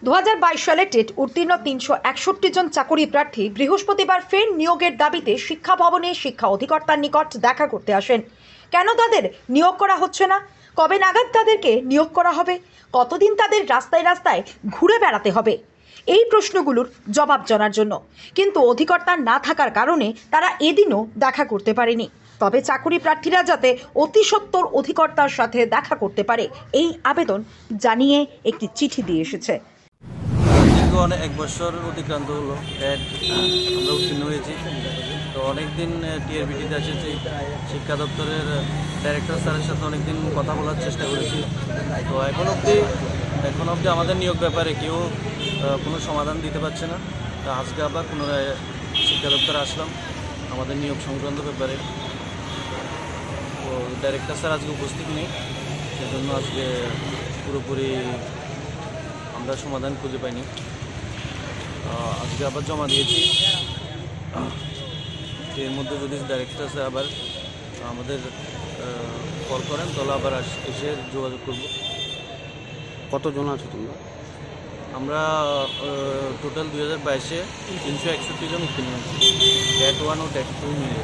2022 সালে টেট উত্তীর্ণ 361 জন চাকরি প্রার্থী বৃহস্পতিবার ফের নিয়োগের দাবিতে শিক্ষা ভবনে শিক্ষা অধিকর্তার নিকট দেখা করতে আসেন। কেন তাদের নিয়োগ করা হচ্ছে না, কবে নাগাদ তাদেরকে নিয়োগ করা হবে, কতদিন তাদের রাস্তায় রাস্তায় ঘুরে বেড়াতে হবে, এই প্রশ্নগুলোর জবাব জানার জন্য। কিন্তু অধিকর্তা না থাকার কারণে তারা এদিনও দেখা করতে পারেনি। তবে চাকরি প্রার্থীরা যাতে অতি সত্বর অধিকর্তার সাথে দেখা করতে পারে এই আবেদন জানিয়ে একটি চিঠি দিয়ে এসেছে। অনেক 1 বছর অতিক্রান্ত হলো, আমরা উত্তীর্ণ হয়েছি। তো অনেকদিন টিআরবিটিতে এসেছি, শিক্ষা দপ্তরের ডাইরেক্টর স্যারের সাথে অনেকদিন কথা বলার চেষ্টা করেছি। তো এখন অবধি আমাদের নিয়োগ ব্যাপারে কেউ কোনো সমাধান দিতে পারছে না। তো আজকে আবার পুনরায় শিক্ষা দপ্তরে আসলাম আমাদের নিয়োগ সংক্রান্ত ব্যাপারে। তো ডাইরেক্টর স্যার আজকে উপস্থিত নেই, সেজন্য আজকে পুরোপুরি আমরা সমাধান খুঁজে পাইনি। আজকে আবার জমা দিয়েছি। এর মধ্যে যদি ডাইরেক্টর স্যার আবার আমাদের কল করেন তাহলে আবার এসে যোগাযোগ করব। কতজন আছো তোমরা? আমরা টোটাল 2022-এ 361 জন উত্তীর্ণ হয়েছি, টেট 1 ও টেট 2 মিলিয়ে।